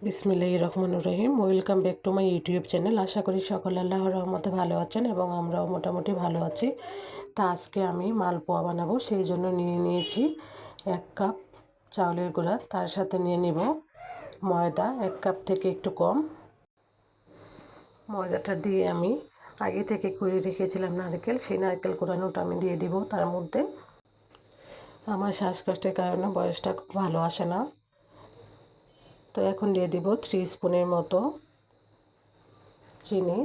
বিসমিল্লাহির রহমানির রহিম। Welcome back to my YouTube channel. আশা করি সকলে আল্লাহর রহমতে ভালো আছেন এবং আমরাও মোটামুটি ভালো আছি। তা আজকে আমি মালপোয়া বানাবো, সেই জন্য নিয়ে নিয়েছি 1 কাপ চাউলের গুঁড়া, তার সাথে নিয়ে নিব ময়দা 1 কাপ থেকে একটু কম। ময়দাটা দিয়ে আমি আগে থেকে কুড়িয়ে রেখেছিলাম নারকেল, সেই নারকেল কোরানোটা আমি দিয়ে দিব তার মধ্যে। আমার শ্বাসকষ্টের কারণে বয়সটা খুব ভালো আসে না, তো এখন দিয়ে দিব 3 স্পুনের মতো চিনি।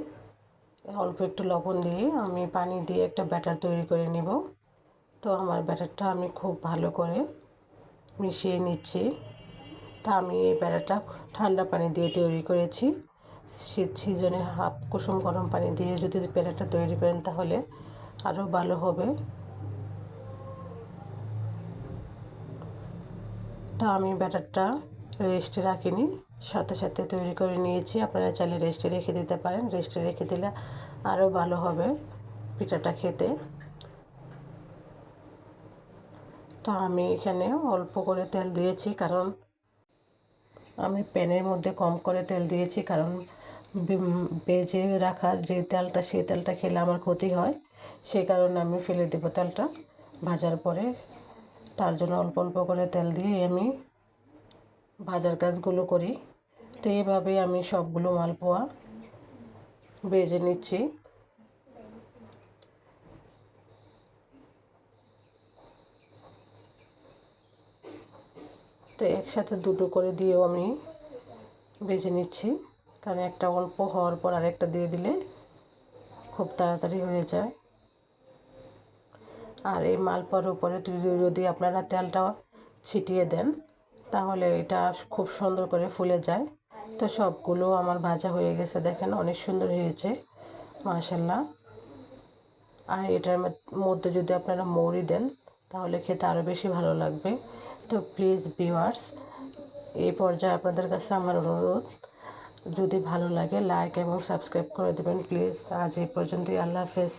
অল্প একটু লবণ দিয়ে আমি পানি দিয়ে একটা ব্যাটার তৈরি করে নিব। তো আমার ব্যাটারটা আমি খুব ভালো করে মিশিয়ে নিচ্ছি। তা আমি এই ব্যাটারটা ঠান্ডা পানি দিয়ে তৈরি করেছি। শীত সিজনে হাফ কুসুম গরম পানি দিয়ে যদি ব্যাটারটা তৈরি করেন তাহলে আরও ভালো হবে। তা আমি ব্যাটারটা রেস্টে রাখিনি, সাথে সাথে তৈরি করে নিয়েছি। আপনারা চাইলে রেস্টে রেখে দিতে পারেন, রেস্টে রেখে দিলে আরও ভালো হবে পিঠাটা খেতে। তো আমি এখানে অল্প করে তেল দিয়েছি, কারণ আমি প্যানের মধ্যে কম করে তেল দিয়েছি, কারণ বেজে রাখা যে তেলটা, সেই তেলটা খেলে আমার ক্ষতি হয়। সেই কারণে আমি ফেলে দেবো তেলটা ভাজার পরে। তার জন্য অল্প অল্প করে তেল দিয়ে আমি ভাজার কাজগুলো করি। তো এইভাবেই আমি সবগুলো মালপোয়া ভেজে নিচ্ছি। তো একসাথে দুটো করে দিয়েও আমি ভেজে নিচ্ছি, কারণ একটা অল্প হওয়ার পর আরেকটা দিয়ে দিলে খুব তাড়াতাড়ি হয়ে যায়। আর এই মালপোয়ার উপরে যদি আপনারা তেলটা ছিটিয়ে দেন তাহলে এটা খুব সুন্দর করে ফুলে যায়। তো সবগুলো আমার ভাজা হয়ে গেছে, দেখেন অনেক সুন্দর হয়েছে মাশাল্লাহ। আর এটার মধ্যে যদি আপনারা মৌরি দেন তাহলে খেতে আরও বেশি ভালো লাগবে। তো প্লিজ ভিউয়ার্স, এই পর্যায়ে আপনাদের কাছে আমার অনুরোধ, যদি ভালো লাগে লাইক এবং সাবস্ক্রাইব করে দেবেন প্লিজ। আজ এই পর্যন্তই, আল্লাহ হাফেজ।